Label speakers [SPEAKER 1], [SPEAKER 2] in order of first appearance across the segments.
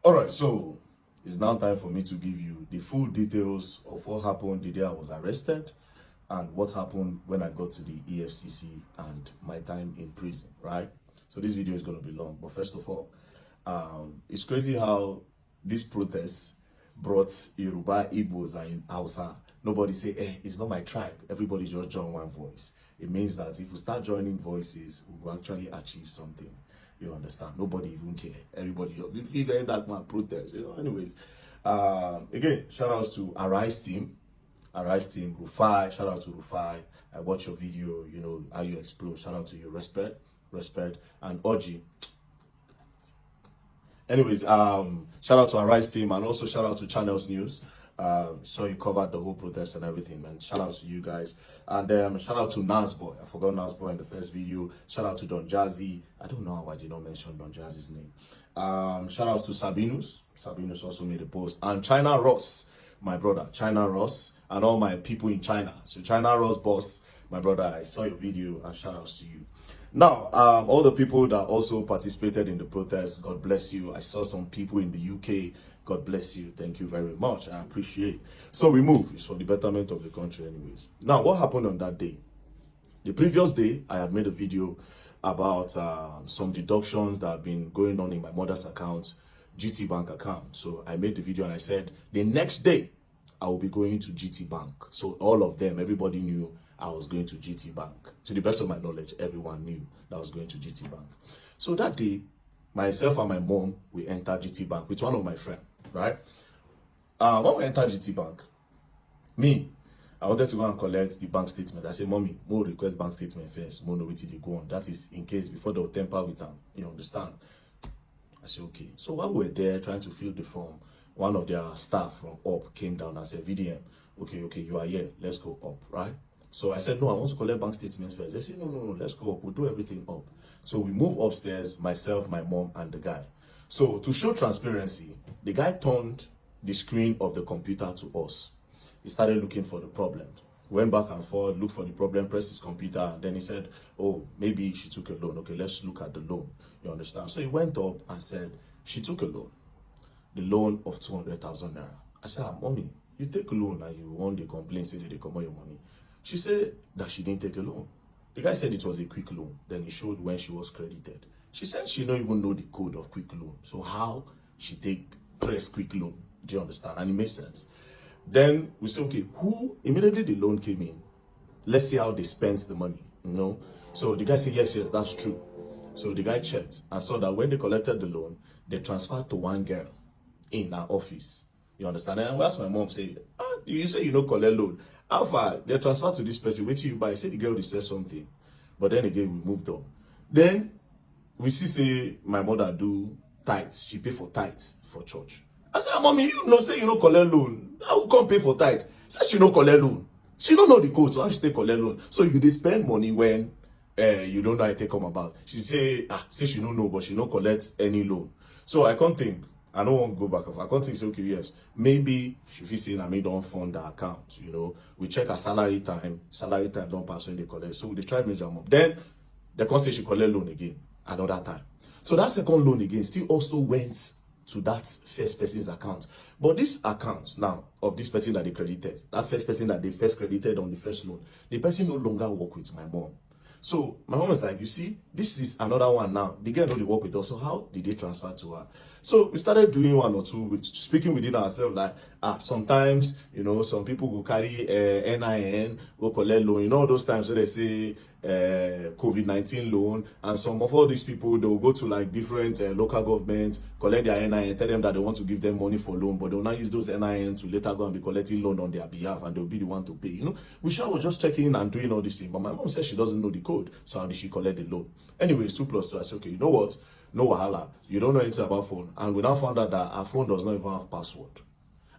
[SPEAKER 1] All right, so it's now time for me to give you the full details of what happened the day I was arrested and what happened when I got to the EFCC and my time in prison, right? So this video is going to be long, but first of all, it's crazy how this protest brought Yoruba, Igbos, and Hausa. Nobody say, it's not my tribe. Everybody just join one voice. It means that if we start joining voices, we will actually achieve something. You understand? Nobody even care. Everybody, the Verydarkblackman protest. Anyways, again, shout outs to Arise team, Rufai. Shout out to Rufai. I watched your video. You know how you explode. Shout out to you. Respect, and Oji. Anyways, shout out to Arise team and also shout out to Channels News. So you covered the whole protest and everything, man. Shout out to you guys. And shout out to Nasboy. I forgot Nasboy in the first video. Shout out to Don Jazzy. I don't know how I did not mention Don Jazzy's name. Shout out to Sabinus. Sabinus also made a post. And China Ross, my brother. China Ross and all my people in China. So China Ross boss, my brother, I saw your video and shout outs to you. Now, all the people that also participated in the protest, God bless you. I saw some people in the UK. God bless you. Thank you very much. I appreciate. So we move. It's for the betterment of the country anyways. Now, what happened on that day? The previous day, I had made a video about some deductions that have been going on in my mother's account, GT Bank account. So I made the video and I said, the next day, I will be going to GT Bank. So all of them, everybody knew I was going to GT Bank. To the best of my knowledge, everyone knew that I was going to GT Bank. So that day, myself and my mom, we entered GT Bank with one of my friends, right? When we entered GT Bank, I wanted to go and collect the bank statement. I said, Mommy, we'll request bank statement first. We'll know what they go on. That is in case before they'll temper with them. You understand? I said, okay. So while we were there trying to fill the form, one of their staff from up came down and said, VDM, okay, you are here. Let's go up, right? So I said, no, I want to collect bank statements first. They said, no, let's go up. We'll do everything up. So we move upstairs, myself, my mom, and the guy. So to show transparency, the guy turned the screen of the computer to us. He started looking for the problem. Went back and forth, looked for the problem, pressed his computer, and then he said, oh, maybe she took a loan. Okay, let's look at the loan. You understand? So he went up and said, she took a loan. The loan of 200,000 naira. I said, Mommy, you take a loan and you want to complain, say that they come out your money. She said that she didn't take a loan. The guy said it was a quick loan. Then he showed when she was credited. She said she don't even know the code of quick loan. So how she press quick loan? Do you understand? And it makes sense. Then we said, okay, who immediately the loan came in? Let's see how they spent the money. So the guy said, yes, that's true. So the guy checked and saw that when they collected the loan, they transferred to one girl in our office. You understand? And I asked my mom, say, you say you know collect loan. How far? They transferred to this person. Wait till you buy. I said the girl said something. But then again, we moved on. Then we say my mother do tithes. She pay for tithes for church. I said, Mommy, say you know collect loan. I will come pay for tithes. Say she no collect loan. She don't know the code, so how she take collect loan? So you spend money when you don't know how it come about. She say she don't know, but she no collect any loan. So I can't think. I don't want to go back. I can't think, say, okay, yes, maybe if you say, I may don't fund the account, we check her salary time don't pass when they collect. So they try to measure up. Then they can't say she collect loan again, another time. So that second loan again still also went to that first person's account. But this account now of this person that they credited, that first person that they first credited on the first loan, the person no longer work with my mom. So my mom was like, you see, this is another one now. The girl don't work with us. So how did they transfer to her? So we started doing one or two, speaking within ourselves, like, sometimes, some people will carry NIN, will collect loan. All those times where they say COVID-19 loan, and some of all these people, they will go to like different local governments, collect their NIN, tell them that they want to give them money for loan, but they will not use those NIN to later go and be collecting loan on their behalf, and they'll be the one to pay. We was just checking and doing all these things, but my mom said she doesn't know the code, so how did she collect the loan? Anyways, 2 plus 2, I said, okay, you know what? No wahala. You don't know anything about phone. And we now found out that our phone does not even have password.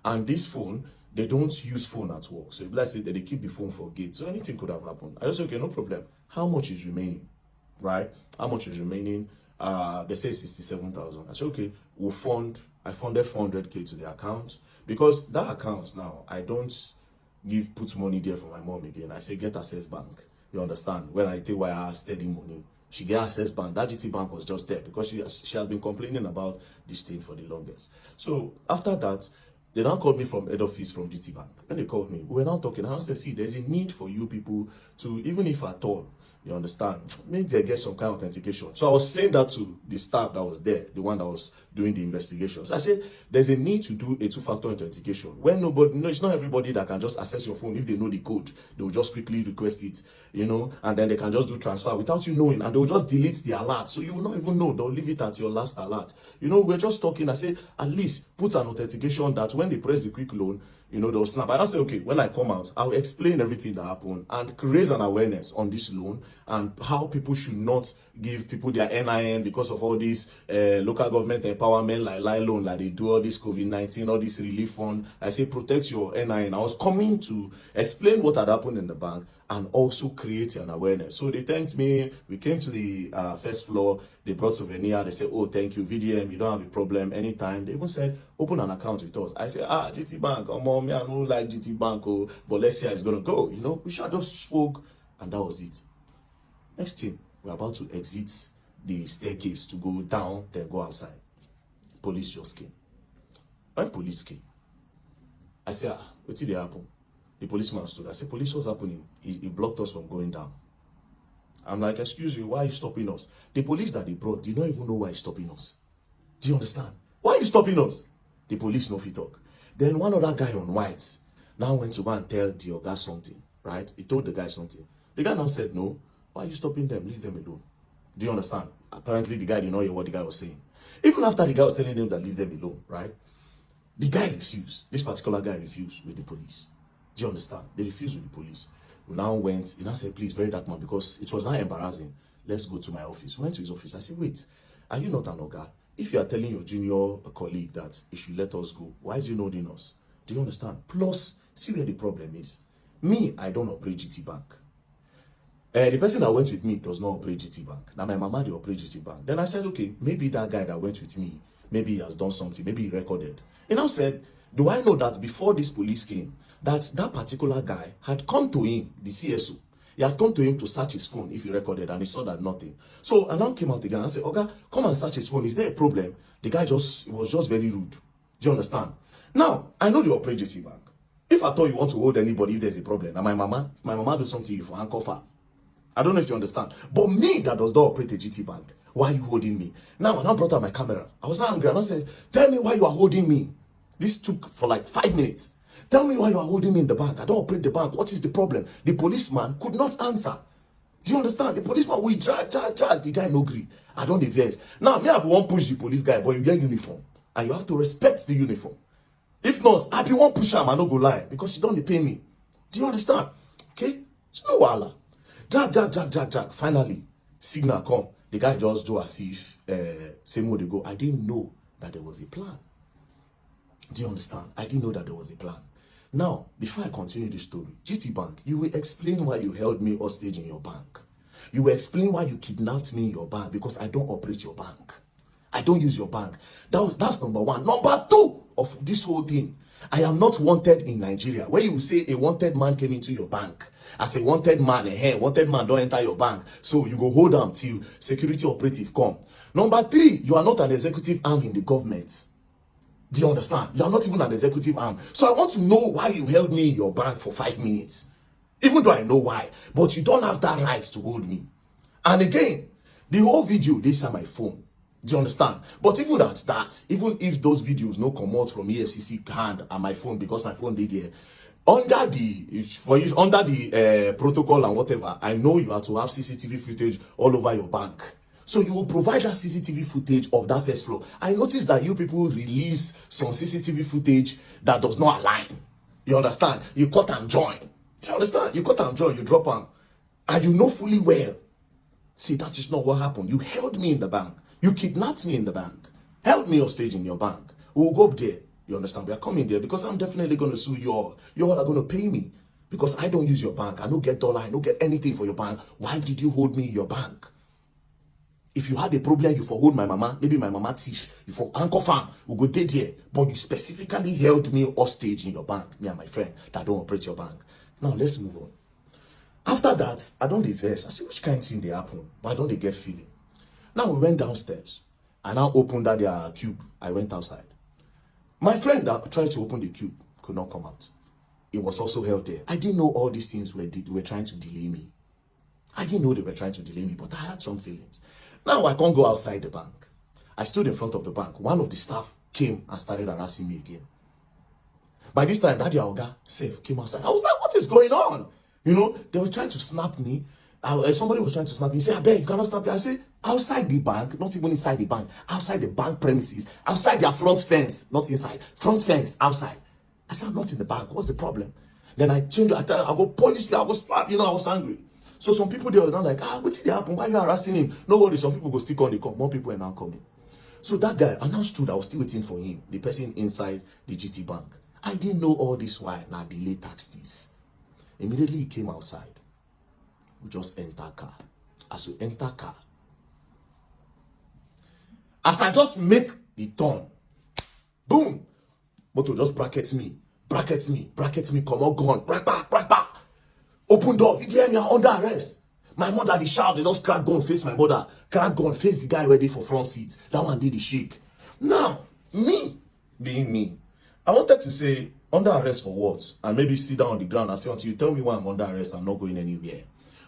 [SPEAKER 1] And this phone, they don't use phone at work. So if let's say that they keep the phone for gate, so anything could have happened. I just said, okay, no problem. How much is remaining? Right? How much is remaining? They say 67,000. I said, okay, I funded 400K to the account, because that account now, I don't put money there for my mom again. I say, get access bank. You understand? When I take wire steady money, she get access bank. That GT bank was just there because she has been complaining about this thing for the longest. So after that, they now called me from head office from GT Bank. When they called me, we were now talking. And I said, see, there's a need for you people to, even if at all, you understand, maybe they get some kind of authentication. So I was saying that to the staff that was there, the one that was doing the investigations. I said, there's a need to do a two-factor authentication. When nobody, it's not everybody that can just access your phone. If they know the code, they will just quickly request it, and then they can just do transfer without you knowing, and they will just delete the alert. So you will not even know. They'll leave it at your last alert. We're just talking. I said, at least put an authentication that when they press the quick loan, they'll snap. And I say, okay, when I come out, I'll explain everything that happened and raise an awareness on this loan and how people should not give people their NIN because of all these local government empowerment, like loan, like they do all this COVID-19, all this relief fund. I say, protect your NIN. I was coming to explain what had happened in the bank and also create an awareness. So they thanked me. We came to the first floor. They brought souvenir. They said, oh, thank you, VDM. You don't have a problem anytime. They even said, open an account with us. I said, GT Bank. Oh, mom, I don't like GT Bank. Oh, but let's see how it's going to go. We should have just spoke. And that was it. Next thing, we're about to exit the staircase to go down, then go outside. Police just came. When police came, I said, what did happen? The policeman stood. I said, police, what's happening? He blocked us from going down. I'm like, excuse me, why are you stopping us? The police that they brought did not even know why he's stopping us. Do you understand? Why are you stopping us? The police no fit talk. Then one other guy on whites now went to go and tell the guy something, right? He told the guy something. The guy now said, no, why are you stopping them? Leave them alone. Do you understand? Apparently, the guy did not hear what the guy was saying. Even after the guy was telling them that leave them alone, right? The guy refused. This particular guy refused with the police. Do you understand? They refused with the police. We now went, he now said, please, Verydarkman, because it was now embarrassing. Let's go to my office. We went to his office. I said, wait, are you not an Oga? If you are telling your junior colleague that he should let us go, why is he not in us? Do you understand? Plus, see where the problem is. Me, I don't operate GT Bank. The person that went with me does not operate GT Bank. Now, my mama, they operate GT Bank. Then I said, okay, maybe that guy that went with me, maybe he has done something, maybe he recorded. He now said, do I know that before this police came, that particular guy had come to him, the CSO, he had come to him to search his phone if he recorded, and he saw that nothing. So I now came out again and said, okay, come and search his phone. Is there a problem? The guy was just very rude. Do you understand? Now, I know you operate GT Bank. If I thought you want to hold anybody if there's a problem, now if my mama do something, you for handcuff her. I don't know if you understand. But me that does not operate a GT Bank, why are you holding me? Now, when I brought out my camera, I was not angry. And I said, tell me why you are holding me. This took for like 5 minutes. Tell me why you are holding me in the bank. I don't operate the bank. What is the problem? The policeman could not answer. Do you understand? The policeman, we drag. The guy no agree. I don't diverse. Now, me, I won't push the police guy, but you get uniform. And you have to respect the uniform. If not, I be one push him, I no go lie. Because he don't pay me. Do you understand? Okay? It's no wala. Drag. Finally, signal come. The guy just do as if, same way they go. I didn't know that there was a plan. Do you understand? I didn't know that there was a plan. Now, before I continue the story, GT Bank, you will explain why you held me hostage in your bank. You will explain why you kidnapped me in your bank, because I don't operate your bank. I don't use your bank. That's number one. Number two of this whole thing, I am not wanted in Nigeria. Where you will say a wanted man came into your bank. As a wanted man, wanted man don't enter your bank. So you go hold them till security operative come. Number three, you are not an executive arm in the government. Do you understand? You are not even an executive arm. So I want to know why you held me in your bank for 5 minutes. Even though I know why. But you don't have that right to hold me. And again, the whole video, they say my phone. Do you understand? But even at that, even if those videos no come out from EFCC hand and my phone, because my phone did here, under the protocol and whatever, I know you have to have CCTV footage all over your bank. So you will provide that CCTV footage of that first floor. I noticed that you people release some CCTV footage that does not align. You understand? You cut and join. Do you understand? You cut and join, you drop them. And you know fully well. See, that is not what happened. You held me in the bank. You kidnapped me in the bank. Held me hostage in your bank. We will go up there. You understand? We are coming there because I'm definitely going to sue you all. You all are going to pay me. Because I don't use your bank. I don't get dollar. I don't get anything for your bank. Why did you hold me in your bank? If you had a problem, you for hold my mama, maybe my mama thief, you for uncle farm, we go dead here. But you specifically held me hostage in your bank, me and my friend that don't operate your bank. Now let's move on. After that, I don't vex. I say, which kind of thing they happen? Why don't they get feeling? Now we went downstairs. I now opened that their cube. I went outside. My friend that tried to open the cube could not come out. It was also held there. I didn't know all these things were trying to delay me. I didn't know they were trying to delay me, but I had some feelings. Now I can't go outside the bank. I stood in front of the bank. One of the staff came and started harassing me again. By this time, Daddy Oga safe came outside. I was like, what is going on? You know, they were trying to snap me. Somebody was trying to snap me. He said, I beg, you cannot snap me. I said, outside the bank, not even inside the bank, outside the bank premises, outside their front fence, not inside, front fence, outside. I said, I'm not in the bank. What's the problem? Then I changed, I go police me, I go slap, you know, I was angry. So some people, they were not like, what did happen? Why are you harassing him? No worry, some people go stick on the call. More people are now coming. So that guy, I now stood, I was still waiting for him, the person inside the GT bank. I didn't know all this while. Now delay taxes. Immediately he came outside. We just enter car. As we enter car, as I just make the turn, boom, motor just brackets me, come on, gone, back. Open door, you hear me, I'm under arrest. My mother, the shout, they just crack gun, face my mother, crack gun, face the guy ready for front seat. That one did the shake. Now, me, being me, I wanted to say, under arrest for what? And maybe sit down on the ground and say, until you tell me why I'm under arrest, I'm not going anywhere.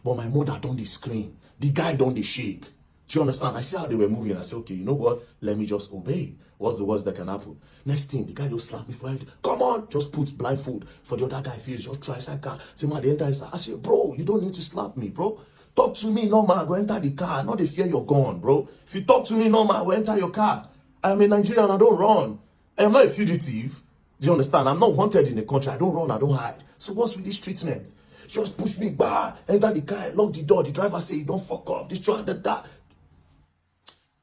[SPEAKER 1] But my mother don't they scream. The guy don't they shake. Do you understand? I see how they were moving. I said, okay, you know what? Let me just obey. What's the worst that can happen? Next thing, the guy just slapped me for head. Come on, just put blindfold for the other guy. Feels just try. I can't. Say, man, they enter inside. I said, bro, you don't need to slap me, bro. Talk to me normal. Go enter the car. Not the fear you're gone, bro. If you talk to me normal, go enter your car. I'm a Nigerian. I don't run. I'm not a fugitive. Do you understand? I'm not wanted in the country. I don't run. I don't hide. So what's with this treatment? Just push me, enter the car, lock the door. The driver say, don't fuck up. This one, that.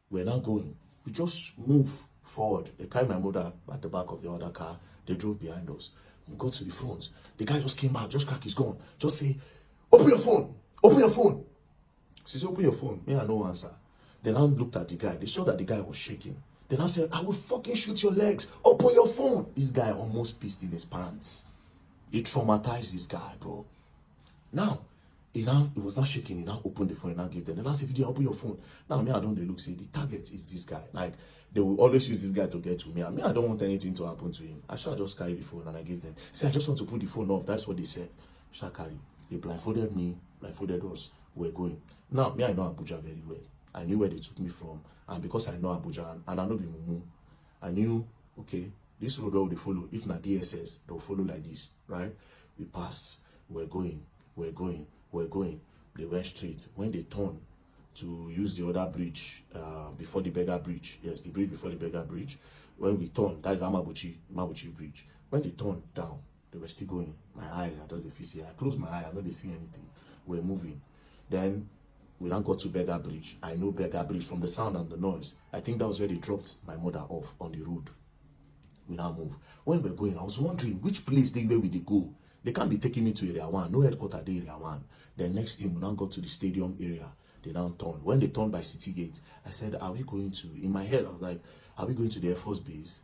[SPEAKER 1] We're not going. We just move forward. They carried my mother at the back of the other car. They drove behind us. We got to the front. The guy just came out, just crack his gun. Just say, open your phone. Open your phone. She said, open your phone. Me, I no answer. Then I looked at the guy. They saw that the guy was shaking. Then I said, I will fucking shoot your legs. Open your phone. This guy almost pissed in his pants. It traumatized this guy, bro. Now, he was not shaking. He now opened the phone and now gave them. Then I said, if you open your phone. Now, me, I don't look, say, the target is this guy. Like, they will always use this guy to get to me. I mean, I don't want anything to happen to him. I shall just carry the phone and I give them. Say, I just want to put the phone off. That's what they said. Shall carry. They blindfolded me, blindfolded us. We're going. Now, me, I know Abuja very well. I knew where they took me from. And because I know Abuja and I know the Mumu, I knew, okay, this road will follow. If not DSS, they'll follow like this, right? We passed. We're going. They went straight. When they turned to use the other bridge, before the Beggar Bridge, yes, the bridge before the Beggar Bridge, when we turned, that's Mabuchi Bridge. When they turned down, they were still going. My eye, I just the face. I closed my eye, I know they see anything. We're moving. Then we now got to Beggar Bridge. I know Beggar Bridge from the sound and the noise. I think that was where they dropped my mother off on the road. We now move. When we're going, I was wondering which place where will they go? They can't be taking me to Area 1. No headquarters at Area 1. Then next thing, we now got to the stadium area. They now turned. When they turned by City Gate, I said, are we going to, in my head, I was like, are we going to the Air Force Base?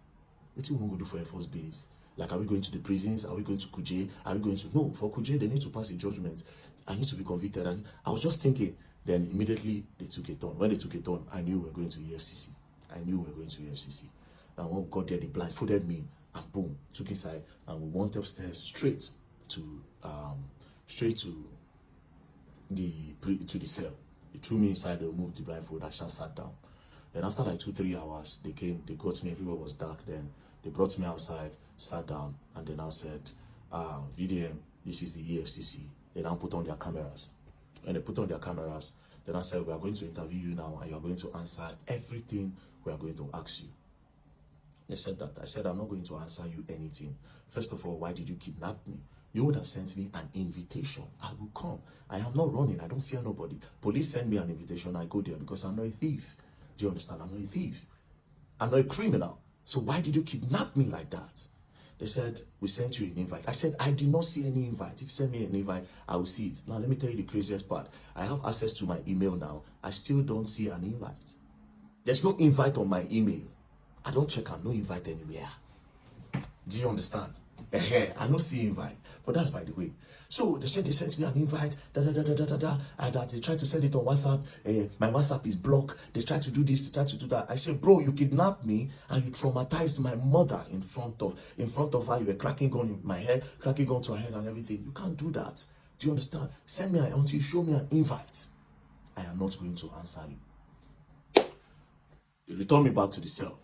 [SPEAKER 1] What do you want to do for Air Force Base? Like, are we going to the prisons? Are we going to Kuje? Are we going to, no, for Kuje, they need to pass a judgment. I need to be convicted. And I was just thinking, then immediately they took a turn. When they took a turn, I knew we were going to EFCC. Now, when we got there, they blindfolded me, and boom, took inside, and we went upstairs straight to the cell. They threw me inside, they removed the blindfold, I just sat down. Then after like 2-3 hours, they came, they got me, everywhere was dark. Then they brought me outside, sat down, and they now said, VDM, this is the EFCC. They now put on their cameras. When they put on their cameras, then I said, we are going to interview you now, and you are going to answer everything we are going to ask you. They said that. I said, I'm not going to answer you anything. First of all, why did you kidnap me? You would have sent me an invitation. I will come. I am not running. I don't fear nobody. Police send me an invitation. I go there because I'm not a thief. Do you understand? I'm not a thief. I'm not a criminal. So why did you kidnap me like that? They said, we sent you an invite. I said, I did not see any invite. If you send me an invite, I will see it. Now, let me tell you the craziest part. I have access to my email now. I still don't see an invite. There's no invite on my email. I don't check. I'm no invite anywhere. Do you understand? I don't see invite, but that's by the way. So they said they sent me an invite, and that they tried to send it on WhatsApp. My WhatsApp is blocked. They tried to do this, they tried to do that. I said, bro, you kidnapped me and you traumatized my mother in front of her. You were cracking gun in my head, cracking gun to her head and everything. You can't do that. Do you understand? Send me until you show me an invite. I am not going to answer you. They returned me back to the cell.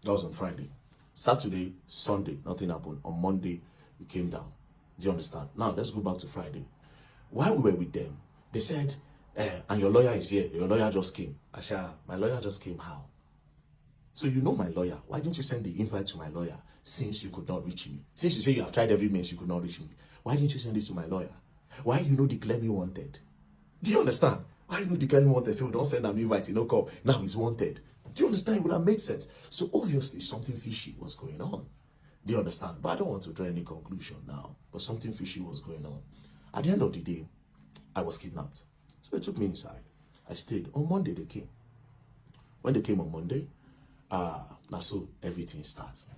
[SPEAKER 1] That was on Friday. Saturday, Sunday, nothing happened. On Monday, we came down. Do you understand? Now, let's go back to Friday. While we were with them, they said, and your lawyer is here. Your lawyer just came. I said, my lawyer just came. How? So you know my lawyer. Why didn't you send the invite to my lawyer since you could not reach me? Since you say you have tried every means, you could not reach me. Why didn't you send it to my lawyer? Why you know declare me wanted? Do you understand? Why you know declare me wanted? Say, we don't send an invite, you know, come. Now he's wanted. Do you understand? It would have made sense. So obviously something fishy was going on. Do you understand? But I don't want to draw any conclusion now. But something fishy was going on. At the end of the day, I was kidnapped. So they took me inside. I stayed. On Monday they came. When they came on Monday, now so everything starts.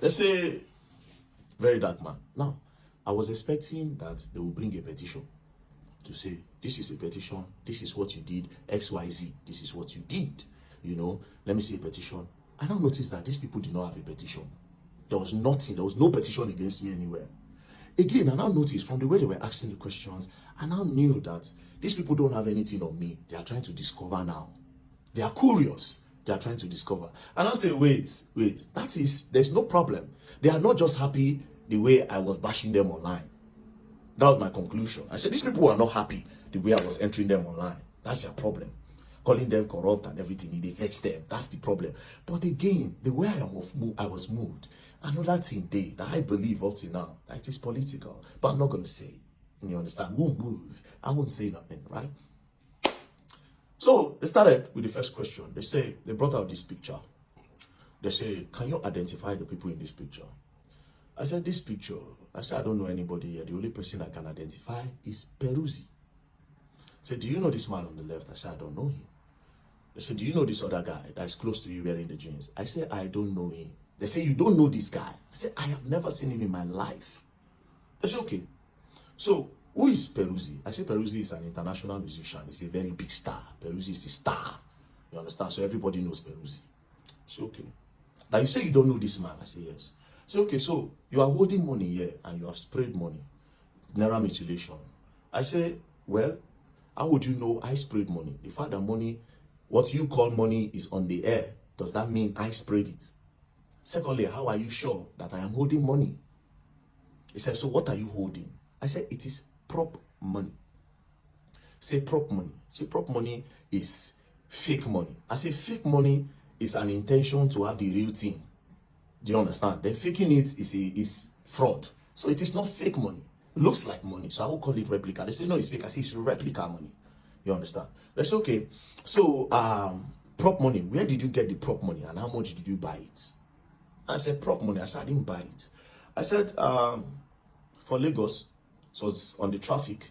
[SPEAKER 1] Let's say, Verydarkman. Now, I was expecting that they will bring a petition to say, this is a petition, this is what you did, XYZ, this is what you did. You know, let me see a petition. I now noticed that these people did not have a petition. There was nothing, there was no petition against me anywhere. Again, I now noticed from the way they were asking the questions, I now knew that these people don't have anything on me. They are trying to discover now. They are curious. They are trying to discover. And I'll say, wait, there's no problem. They are not just happy the way I was bashing them online. That was my conclusion. I said, these people are not happy the way I was entering them online. That's their problem. Calling them corrupt and everything, they vex them. That's the problem. But again, the way I was moved, another thing that I believe up to now, that it is political. But I'm not going to say. You understand? Won't move. I won't say nothing, right? So they started with the first question. They brought out this picture. They say, can you identify the people in this picture? I said, this picture, I don't know anybody here. The only person I can identify is Peruzzi. I said, do you know this man on the left? I said, I don't know him. They said, do you know this other guy that's close to you wearing the jeans? I said, I don't know him. They say, you don't know this guy? I said, I have never seen him in my life. They said, okay. So, who is Peruzzi? I said, Peruzzi is an international musician. He's a very big star. Peruzzi is a star. You understand? So everybody knows Peruzzi. I said, okay. Now you say you don't know this man. I said, yes. So, okay, so you are holding money here and you have sprayed money. Naira mutilation. I say, well, how would you know I sprayed money? The fact that money, what you call money, is on the air, does that mean I sprayed it? Secondly, how are you sure that I am holding money? He said, so what are you holding? I said, it is prop money. Say prop money. Say prop money is fake money. I say fake money is an intention to have the real thing. Do you understand? Then faking it is fraud. So it is not fake money. It looks like money. So I will call it replica. They say, no, it's fake. I say it's replica money. You understand? That's okay. So, prop money. Where did you get the prop money and how much did you buy it? I said, prop money. I said, I didn't buy it. I said, for Lagos, so it's on the traffic.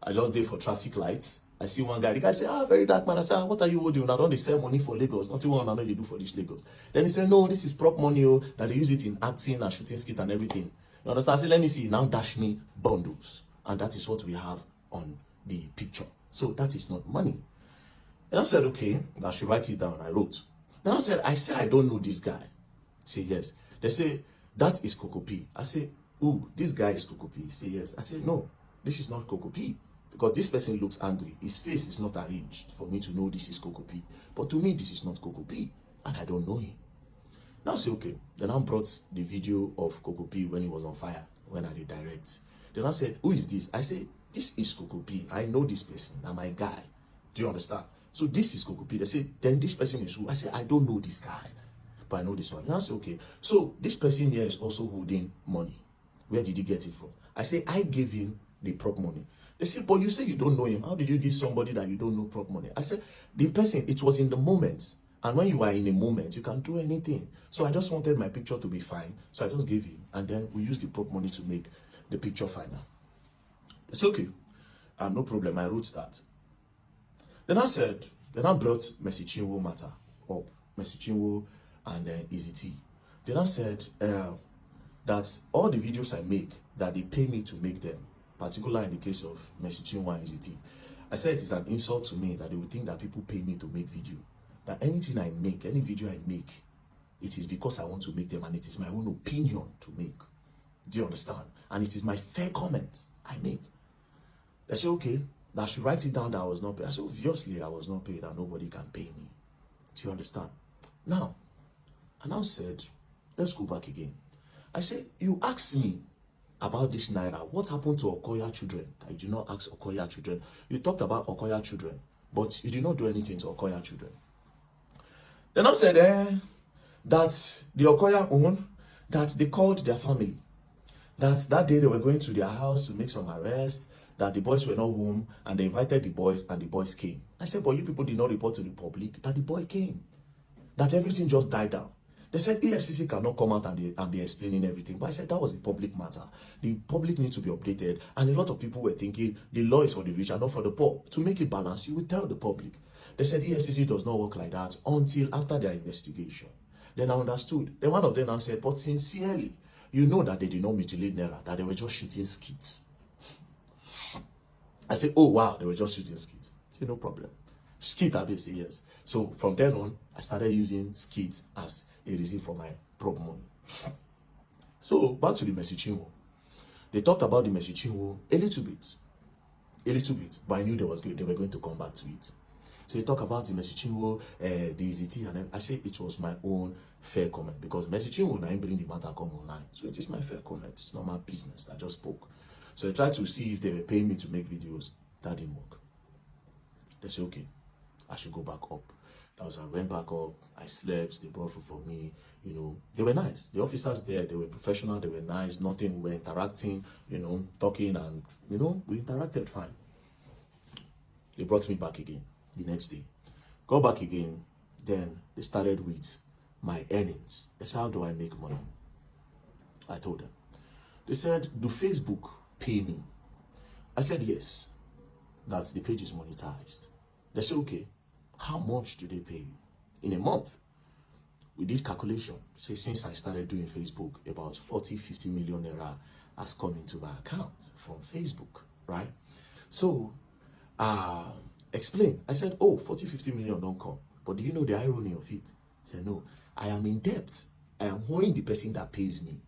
[SPEAKER 1] I just did for traffic lights. I see one guy. The guy said, Verydarkman. I said, what are you holding? I don't they sell money for Lagos. Nothing one I know they do for this Lagos. Then he said, no, this is prop money. Oh, that they use it in acting and shooting skit and everything. You understand? I said, let me see. Now dash me bundles. And that is what we have on the picture. So that is not money. And I said, okay, I should write it down. I wrote. Then I said, I don't know this guy. Say, yes. They say, that is Kokopi. I say, oh, this guy is Kokopi. Say, yes. I said, no, this is not Kokopi. Because this person looks angry. His face is not arranged for me to know this is Kokopi. But to me, this is not Kokopi. And I don't know him. Now I say, okay. Then I brought the video of Kokopi when he was on fire. When I did direct. Then I said, who is this? I said, this is Kokopi. I know this person. I'm my guy. Do you understand? So this is Kokopi. They say, then this person is who? I said, I don't know this guy. But I know this one. And I said, okay. So this person here is also holding money. Where did he get it from? I say, I gave him the prop money. They say, but you say you don't know him. How did you give somebody that you don't know prop money? I said, the person, it was in the moment. And when you are in a moment, you can do anything. So I just wanted my picture to be fine. So I just gave him. And then we used the prop money to make the picture final. It's okay. No problem. I wrote that. Then I said, then I brought Chinwo matter up. Chinwo and eazyt. They now said that all the videos I make, that they pay me to make them, particularly in the case of Mercy Chinwo and EazyT. I said it is an insult to me that they would think that people pay me to make video. That anything I make, any video I make, it is because I want to make them, and it is my own opinion to make. Do you understand? And it is my fair comment I make. They say, okay, that I should write it down that I was not paid. I said, obviously I was not paid and nobody can pay me. Do you understand? Now, I now said, let's go back again. I said, you asked me about this Naira. What happened to Okoya children? I did not ask Okoya children. You talked about Okoya children, but you did not do anything to Okoya children. Then I said that the Okoya own, that they called their family. That day they were going to their house to make some arrests, that the boys were not home, and they invited the boys, and the boys came. I said, but you people did not report to the public that the boy came. That everything just died down. They said EFCC cannot come out and be explaining everything. But I said that was a public matter. The public needs to be updated. And a lot of people were thinking the law is for the rich and not for the poor. To make it balanced, you would tell the public. They said EFCC does not work like that until after their investigation. Then I understood. Then one of them now said, but sincerely, you know that they did not mutilate Naira, that they were just shooting skits. I said, oh wow, they were just shooting skits. I said, no problem. Skit, I say yes. So from then on, I started using skits as a reason for my prop money. So back to the Mercy Chinwo. They talked about the Mercy Chinwo a little bit, but I knew they were going to come back to it. So they talk about the Mercy Chinwo, the EazyT, and I said it was my own fair comment because Mercy Chinwo now bring the matter come online. So it is my fair comment. It's not my business. I just spoke. So I tried to see if they were paying me to make videos. That didn't work. They said, okay, I should go back up. That was, I went back up, I slept, they brought food for me, you know. They were nice. The officers there, they were professional, they were nice, nothing, we were interacting, you know, talking, and, you know, we interacted fine. They brought me back again the next day. Go back again, then they started with my earnings. They said, how do I make money? I told them. They said, do Facebook pay me? I said, yes. That's the page is monetized. They said, okay. How much do they pay you? In a month, we did calculation. Say since I started doing Facebook, about 40-50 million naira has come into my account from Facebook, right? So, explain. I said, oh, 40-50 million don't come. But do you know the irony of it? I said, no, I am in debt. I am owing the person that pays me.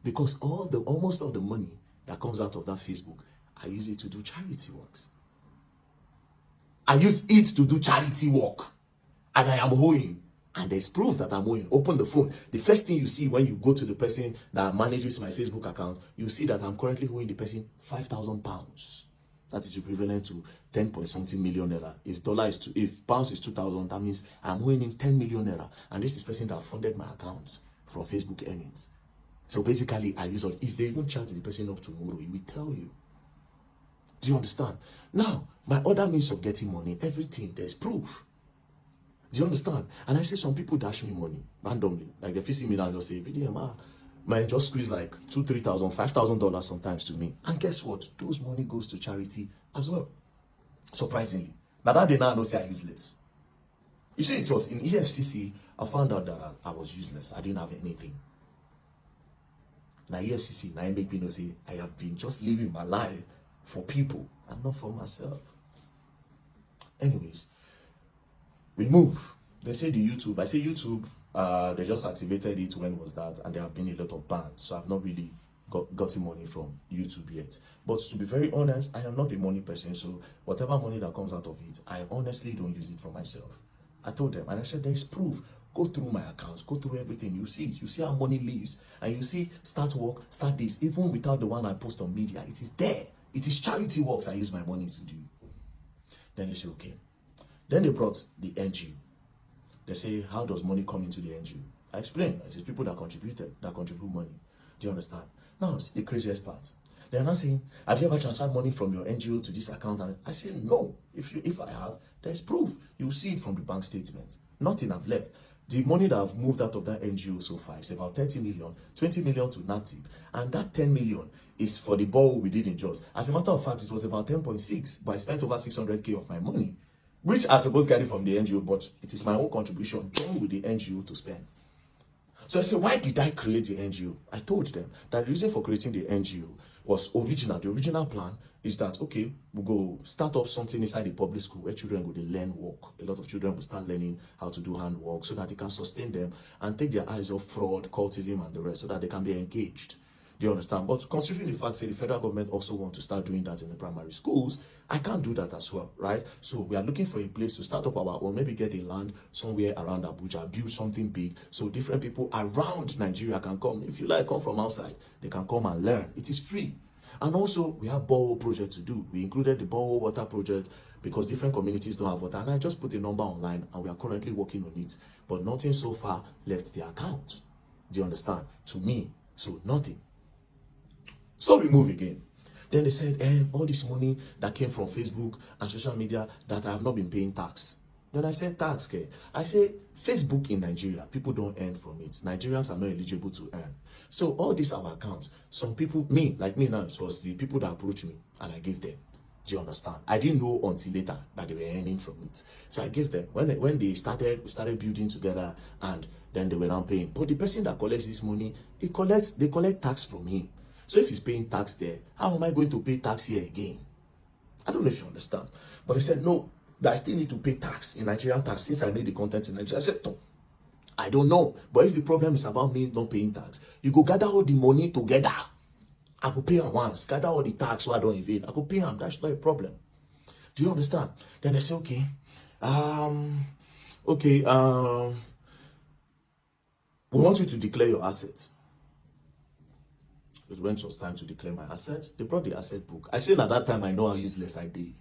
[SPEAKER 1] Because almost all the money that comes out of that Facebook, I use it to do charity works. I use it to do charity work. And I am owing. And there's proof that I'm owing. Open the phone. The first thing you see when you go to the person that manages my Facebook account, you see that I'm currently owing the person £5,000. That is equivalent to 10-point-something million naira. If pounds is 2,000, that means I'm owing him 10 million naira. And this is the person that funded my account from Facebook earnings. So basically, I use it. If they even chat the person up tomorrow, he will tell you. Do you understand? Now, my other means of getting money, everything, there's proof. Do you understand? And I say some people dash me money randomly. Like they see me now and they'll say, VDM, man, just squeeze like $2,000, $3,000, $5,000 sometimes to me. And guess what? Those money goes to charity as well. Surprisingly. Now that day now I know say I'm useless. You see, it was in EFCC, I found out that I was useless. I didn't have anything. Now EFCC, now it make me know say I have been just living my life for people and not for myself. Anyways, we move. They say the YouTube. I say YouTube, they just activated it. When was that? And there have been a lot of bans. So I've not really gotten money from YouTube yet. But to be very honest, I am not a money person. So whatever money that comes out of it, I honestly don't use it for myself. I told them, and I said, there's proof. Go through my accounts, go through everything. You see it. You see how money leaves. And you see, start work, start this. Even without the one I post on media, it is there. It is charity works I use my money to do. Then they say, okay. Then they brought the NGO. They say, how does money come into the NGO? I explained. It is people that contribute money. Do you understand? Now, the craziest part. They are not saying, have you ever transferred money from your NGO to this account? And I say, no. If I have, there's proof. You see it from the bank statement. Nothing I've left. The money that I've moved out of that NGO so far is about 30 million, 20 million to NATIP. And that 10 million is for the ball we did in Jos. As a matter of fact, it was about 10.6, but I spent over 600K of my money, which I supposed to get it from the NGO, but it is my own contribution joined with the NGO to spend. So I said, why did I create the NGO? I told them that the reason for creating the NGO was original. The original plan is that, okay, we'll go start up something inside the public school where children will learn work. A lot of children will start learning how to do handwork so that they can sustain them and take their eyes off fraud, cultism, and the rest so that they can be engaged. Do you understand? But considering the fact that the federal government also wants to start doing that in the primary schools, I can't do that as well, right? So we are looking for a place to start up our own, maybe get a land somewhere around Abuja, build something big, so different people around Nigeria can come. If you like, come from outside, they can come and learn. It is free. And also, we have borehole project to do. We included the borehole water project because different communities don't have water. And I just put the number online, and we are currently working on it. But nothing so far left the account. Do you understand? To me, so nothing. So we move again. Then they said, all this money that came from Facebook and social media that I have not been paying tax. Then I said, tax, okay? I say, Facebook in Nigeria, people don't earn from it. Nigerians are not eligible to earn. So all these our accounts, some people, like me now, it was the people that approached me and I gave them. Do you understand? I didn't know until later that they were earning from it. So I gave them. When they started, we started building together and then they were now paying. But the person that collects this money, they collect tax from him. So if he's paying tax there, how am I going to pay tax here again? I don't know if you understand. But they said, no, that I still need to pay tax in Nigerian tax since I made the content in Nigeria. I said, no, I don't know. But if the problem is about me not paying tax, you go gather all the money together. I go pay am once. Gather all the tax so I don't evade. I go pay am. That's not a problem. Do you understand? Then they say, okay, we want you to declare your assets. It went was time to declare my assets. They brought the asset book. I said at that time, I know how useless I did.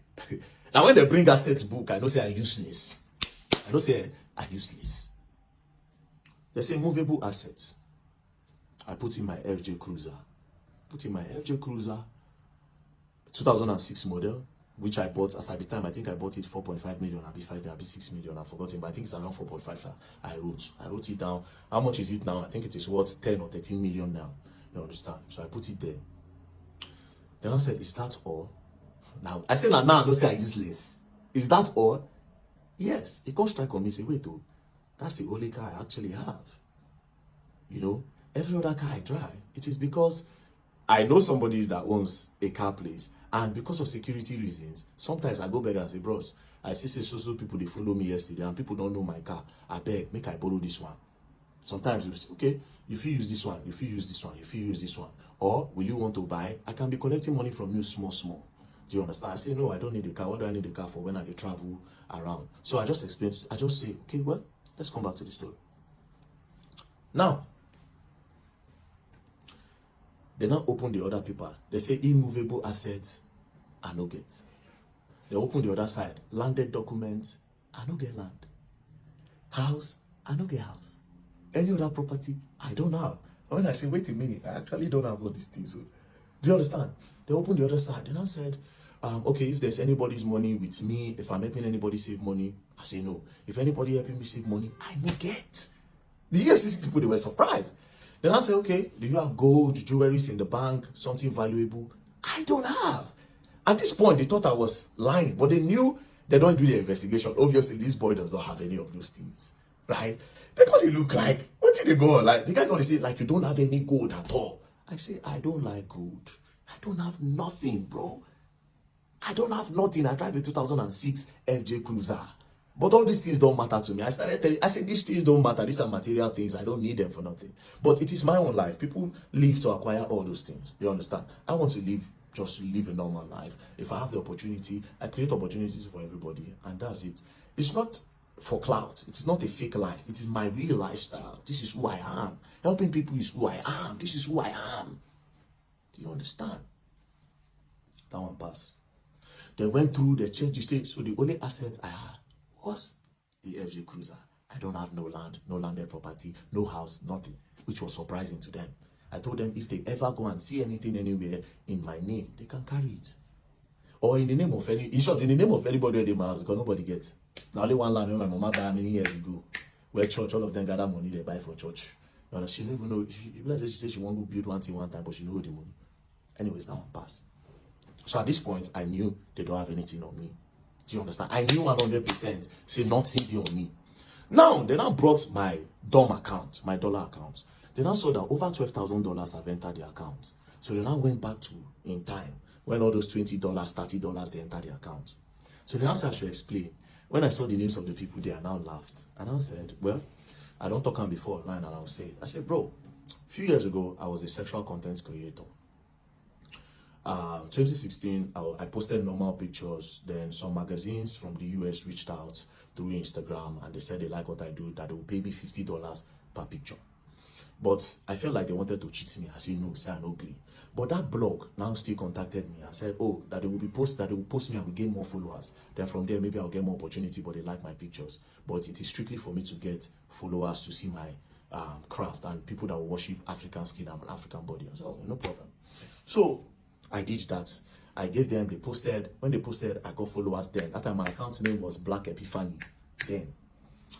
[SPEAKER 1] Now when they bring assets book, I know say I'm useless. I know say I'm useless. They say movable assets. I put in my FJ Cruiser. 2006 model, which I bought as at the time. I think I bought it 4.5 million, I'll be 5 million, I'll be 6 million. I've forgotten, but I think it's around 4.5. I wrote it down. How much is it now? I think it is worth 10 or 13 million now. You understand? So I put it there. Then I said, is that all? Now I said, now I don't say I useless. Is that all? Yes. He can't strike on me. Say, wait, oh, that's the only car I actually have. You know, every other car I drive, it is because I know somebody that owns a car place, and because of security reasons, sometimes I go back and say, bros, I see so people they follow me yesterday, and people don't know my car. I beg, make I borrow this one. Sometimes you say, okay, if you use this one, if you use this one, if you use this one, or will you want to buy? I can be collecting money from you small. Do you understand? I say, no, I don't need a car. What do I need a car for when I travel around? So I just explain, I just say, okay, well, let's come back to the story. Now, they now open the other paper. They say immovable assets and no get. They open the other side. Landed documents, I no get land. House, I no get house. Any other property, I don't have. When I say, wait a minute, I actually don't have all these things. So, do you understand? They opened the other side. They now said, okay, if there's anybody's money with me, if I'm helping anybody save money, I say no. If anybody helping me save money, I no get. The EFCC people, they were surprised. Then I say, okay, do you have gold, jewelries in the bank, something valuable? I don't have. At this point, they thought I was lying, but they knew they don't do the investigation. Obviously, this boy does not have any of those things, right? They gonna look like, what did they go on? Like, the guy gonna say, like, you don't have any gold at all. I say, I don't like gold. I don't have nothing, bro. I don't have nothing. I drive a 2006 FJ Cruiser. But all these things don't matter to me. I started telling, I said, these things don't matter. These are material things. I don't need them for nothing. But it is my own life. People live to acquire all those things. You understand? I want to live, just live a normal life. If I have the opportunity, I create opportunities for everybody. And that's it. It's not for clout. It is not a fake life. It is my real lifestyle. This is who I am. Helping people is who I am. This is who I am. Do you understand? That one passed. They went through, they checked the state. So the only assets I had was the FJ Cruiser. I don't have no land, no landed property, no house, nothing, which was surprising to them. I told them if they ever go and see anything anywhere in my name, they can carry it. Or in the name of any, in short, in the name of anybody at the house, because nobody gets. Now only one land when my mama died many years ago, where church, all of them gather money they buy for church. You know, she don't even know, she said she won't go build one thing one time, but she know the money. Anyways, that one passed. So at this point, I knew they don't have anything on me. Do you understand? I knew 100%, say nothing be on me. Now, they now brought my DOM account, my dollar account. They now saw that over $12,000 have entered the account. So they now went back to in time when all those $20, $30, they entered the account. So they now said I should explain. When I saw the names of the people, they are now laughed. And I said, well, I don't talk on before online, and I'll say it. I said, bro, a few years ago, I was a sexual content creator. 2016, I posted normal pictures. Then some magazines from the US reached out through Instagram, and they said they like what I do, that they will pay me $50 per picture. But I felt like they wanted to cheat me. I said no, say I no agree. But that blog now still contacted me and said, oh, that they will post me and will gain more followers. Then from there, maybe I'll get more opportunity, but they like my pictures. But it is strictly for me to get followers to see my craft and people that will worship African skin and African body. I said, oh, no problem. So I did that. I gave them, they posted. When they posted, I got followers then. That time my account name was Black Epiphany then.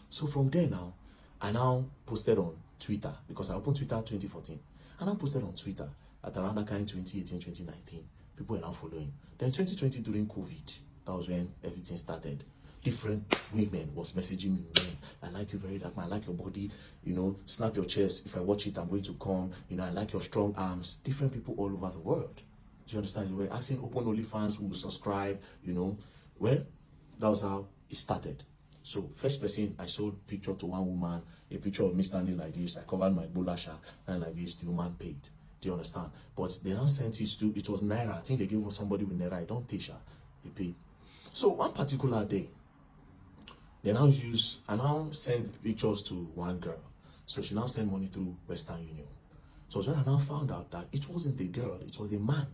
[SPEAKER 1] So from there now, I now posted on Twitter, because I opened Twitter 2014. And I posted on Twitter at around that kind 2018, 2019. People were now following. Then 2020 during COVID, that was when everything started. Different women was messaging me, man, I like you Verydarkblackman, I like your body, you know, snap your chest. If I watch it, I'm going to come. You know, I like your strong arms. Different people all over the world. Do you understand? They were asking open OnlyFans who will subscribe, you know. Well, that was how it started. So first person, I sold picture to one woman, a picture of me standing like this. I covered my bulasha and like this. The woman paid. Do you understand? But they now sent it to, it was Naira. I think they gave somebody with Naira. I don't teach her. He paid. So one particular day, they now I now send pictures to one girl. So she now sent money through Western Union. So when I now found out that it wasn't a girl, it was a man.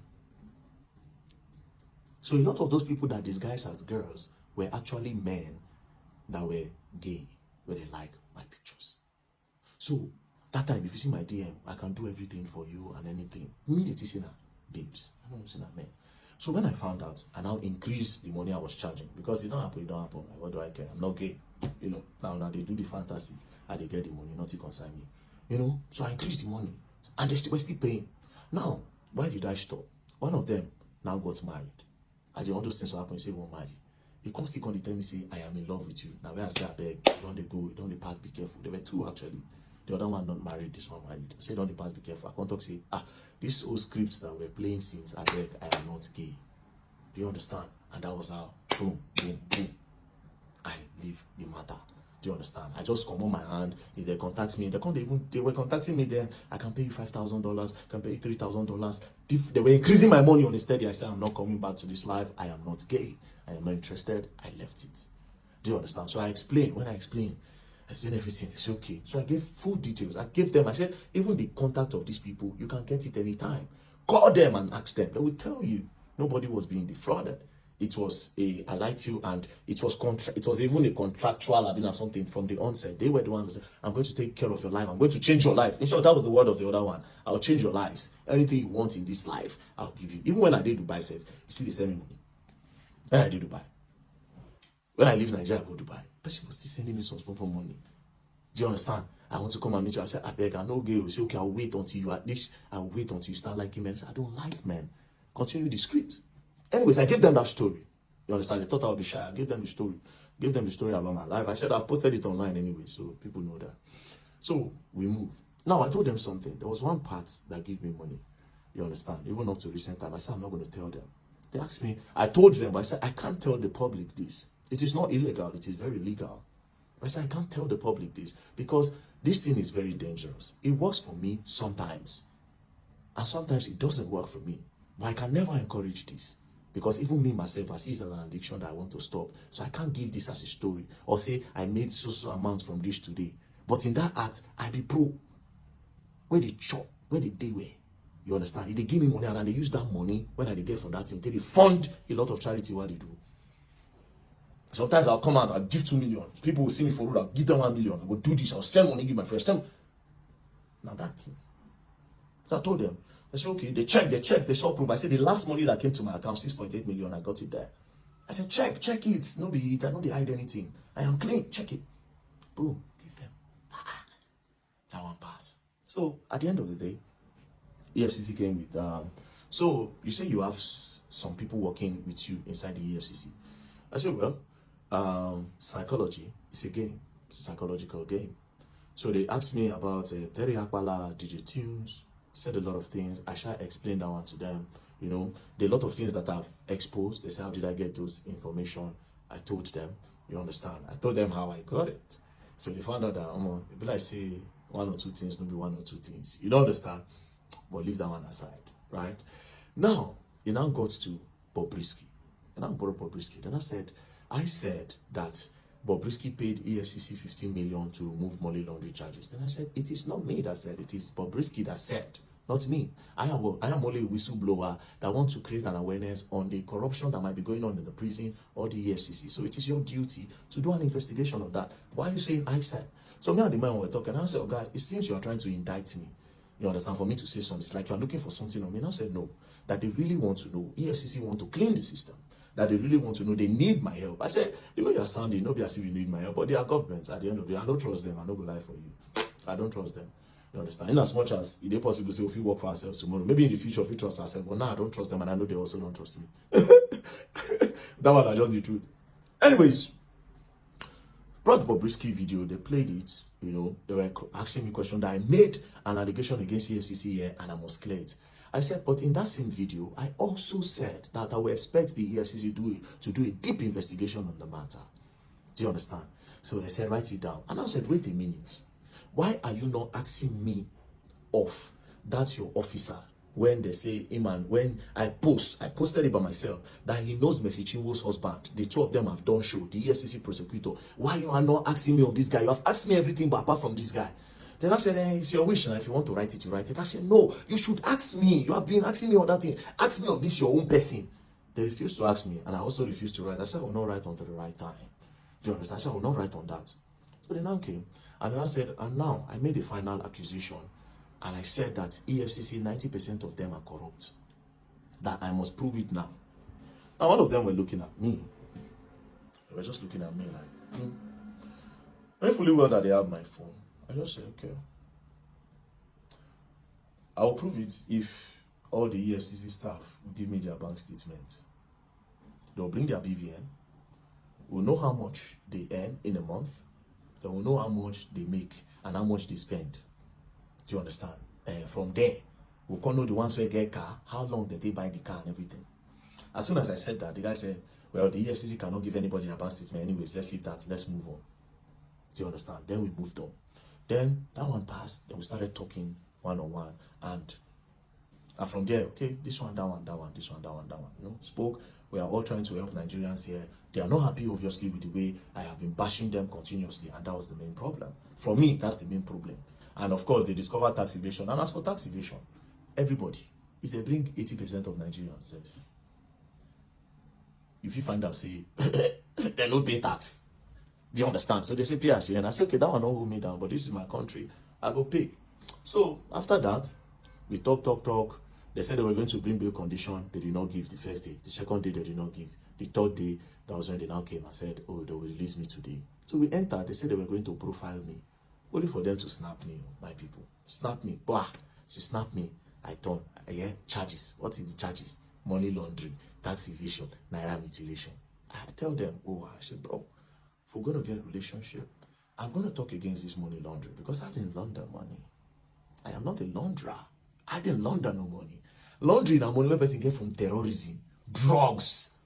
[SPEAKER 1] So a lot of those people that disguise as girls were actually men that were gay, where they like my pictures. So that time, if you see my DM, I can do everything for you and anything. Immediately say, babes, I don't say that, man. So when I found out, I now increased the money I was charging, because it don't happen, Like, what do I care? I'm not gay. You know, now they do the fantasy, and they get the money, not to concern me. You know, so I increased the money, and they were still paying. Now, why did I stop? One of them now got married. I didn't want those things to happen. He said, won't marry. He can't still tell me, say, I am in love with you. Now, where I say, I beg, don't they go, don't they pass, be careful. There were two, actually. The other one not married, this one married. I said, don't they pass, be careful. I can't talk, say, these old scripts that we're playing since, I beg, I am not gay. Do you understand? And that was how, boom, boom, boom, I leave the matter. Do you understand? I just come on my hand. If they contact me, they were contacting me then. I can pay you $5,000, can pay you $3,000. If they were increasing my money on a steady, I said, I'm not coming back to this life. I am not gay. I am not interested. I left it. Do you understand? So I explained. When I explained everything. I said, okay. So I gave full details. I gave them, I said, even the contact of these people, you can get it anytime. Call them and ask them. They will tell you. Nobody was being defrauded. It was I like you, and it was even a contractual or something from the onset. They were the ones who said, I'm going to take care of your life. I'm going to change your life. In short, that was the word of the other one. I'll change your life. Anything you want in this life, I'll give you. Even when I did Dubai, you see the same money. When I did Dubai. When I leave Nigeria, I go to Dubai. But she was still sending me some small money. Do you understand? I want to come and meet you. I said, I beg, I know gay. You say, okay, I'll wait until you at least, I'll wait until you start liking men. I said, I don't like men. Continue the script. Anyways, I gave them that story. You understand? They thought I would be shy. I gave them the story. Gave them the story about my life. I said I've posted it online anyway, so people know that. So we moved. Now I told them something. There was one part that gave me money. You understand? Even up to recent time, I said I'm not going to tell them. They asked me. I told them, but I said I can't tell the public this. It is not illegal. It is very legal. But I said I can't tell the public this because this thing is very dangerous. It works for me sometimes, and sometimes it doesn't work for me. But I can never encourage this. Because even me, myself, I see it as an addiction that I want to stop. So I can't give this as a story. Or say, I made so amount from this today. But in that act, I be pro. Where they chop, where they were. You understand? If they give me money and they use that money, when I get from that thing, they fund a lot of charity what they do. Sometimes I'll come out, I'll give 2 million. People will see me for road, I'll give them 1 million. I will do this, I'll send money, give my friends. Now that thing. So I told them. I said, okay, they checked, they saw proof. I said, the last money that came to my account, 6.8 million, I got it there. I said, check it. No be it, I know they hide anything. I am clean, check it. Boom, give them. That one pass. So, at the end of the day, EFCC came with, so you say you have some people working with you inside the EFCC. I said, well, psychology is a game. It's a psychological game. So they asked me about Terry Akpala, DJ Tunes, said a lot of things. I shall explain that one to them. You know, there are a lot of things that I've exposed. They say, how did I get those information? I told them, you understand? I told them how I got it. So they found out that, it be like say one or two things, maybe one or two things. You don't understand? But leave that one aside, right? Now, it now got to Bobrisky. And I brought Bobrisky. Then I said that Bobrisky paid EFCC 15 million to remove money laundering charges. Then I said, it is not me that said, it is Bobrisky that said, not me. I am only a whistleblower that wants to create an awareness on the corruption that might be going on in the prison or the EFCC. So it is your duty to do an investigation of that. Why are you saying I said? So me and the man were talking. I said, oh God, it seems you are trying to indict me. You understand? For me to say something, it's like you are looking for something on me. And I said, no, that they really want to know. EFCC want to clean the system. That they really want to know. They need my help. I said, the way you're sounding, nobody as if you need my help. But they are governments at the end of the day. I don't trust them. I don't go lie for you. I don't trust them. You understand? In as much as it is possible to say, if we work for ourselves tomorrow, maybe in the future, if we trust ourselves, but now I don't trust them, and I know they also don't trust me. That one is just the truth. Anyways, brought Bobrisky video, they played it, you know, they were asking me questions that I made an allegation against EFCC here, and I must clear it. I said, but in that same video, I also said that I would expect the EFCC to do a deep investigation on the matter. Do you understand? So they said, write it down. And I said, wait a minute. Why are you not asking me of that's your officer when they say, hey man, when I posted it by myself, that he knows Mercy Chinwo's husband. The two of them have done show, the EFCC prosecutor. Why you are not asking me of this guy? You have asked me everything but apart from this guy. Then I said, it's your wish now. If you want to write it, you write it. I said, no, you should ask me. You have been asking me other things. Ask me of this, your own person. They refused to ask me, and I also refused to write. I said, I will not write until the right time. Do you understand? I said, I will not write on that. So they now came, and then I said, and now I made a final accusation, and I said that EFCC, 90% of them are corrupt. That I must prove it now. Now, one of them were looking at me. They were just looking at me like, very fully well that they have my phone. I just said, okay. I'll prove it if all the EFCC staff will give me their bank statement. They'll bring their BVN. We'll know how much they earn in a month. They will know how much they make and how much they spend. Do you understand? And from there, we'll know the ones who get car, how long did they buy the car and everything. As soon as I said that, the guy said, well, the EFCC cannot give anybody their bank statement anyways. Let's leave that. Let's move on. Do you understand? Then we moved on. Then that one passed. Then we started talking one-on-one. And from there, okay, this one, that one, that one, this one, that one, that one. You know, spoke. We are all trying to help Nigerians here. They are not happy, obviously, with the way I have been bashing them continuously. And that was the main problem. For me, that's the main problem. And of course, they discovered tax evasion. And as for tax evasion, everybody, if they bring 80% of Nigerians, if you find out, say, they don't pay tax. Do you understand? So they say, pay as you earn. I say, okay, that one don't hold me down, but this is my country. I go pay. So after that, we talk. They said they were going to bring bail condition. They did not give the first day. The second day, they did not give. The third day, that was when they now came and said, oh, they will release me today. So we entered. They said they were going to profile me. Only for them to snap me, my people. Snap me. Bah! She snapped me. I turn. I hear charges. What is the charges? Money laundering, tax evasion, naira mutilation. I tell them, oh, I said, bro, if we're going to get a relationship, I'm going to talk against this money laundering because I didn't launder money. I am not a launderer. I didn't launder no money. Laundering and money, person get from terrorism, drugs,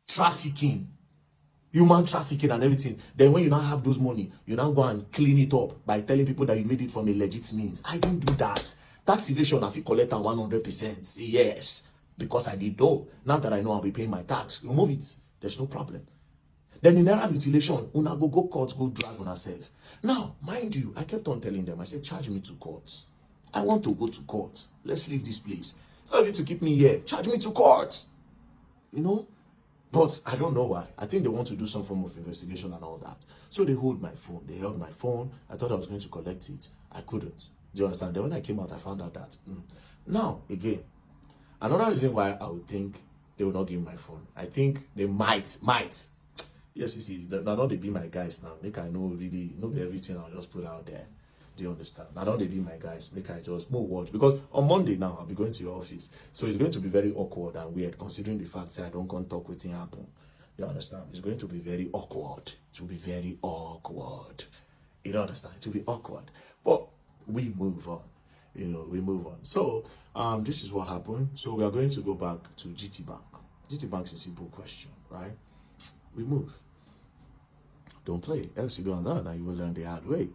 [SPEAKER 1] trafficking, human trafficking and everything. Then when you now have those money, you now go and clean it up by telling people that you made it from a legit means. I didn't do that. Tax evasion, if you collect 100%, yes, because I did though. Now that I know I'll be paying my tax, remove it. There's no problem. Then in naira mutilation, una go court, go drag on herself. Now, mind you, I kept on telling them, I said, charge me to court. I want to go to court. Let's leave this place. It's not to keep me here. Charge me to court. You know? But I don't know why. I think they want to do some form of investigation and all that. So they hold my phone. They held my phone. I thought I was going to collect it. I couldn't. Do you understand? Then when I came out, I found out that. Now, again, another reason why I would think they will not give me my phone. I think they might. EFCC, they're not they be my guys now. Make I know really, not everything I'll just put out there. Do you understand? Now don't they be my guys. Make I just more watch. Because on Monday now, I'll be going to your office. So it's going to be very awkward and weird considering the fact that I don't come talk with him happen. You understand? It's going to be very awkward. It will be very awkward. You don't understand? It will be awkward. But we move on. You know, we move on. So, this is what happened. So, we are going to go back to GT Bank. GT Bank is a simple question, right? We move. Don't play, else you don't learn and you will learn the hard way.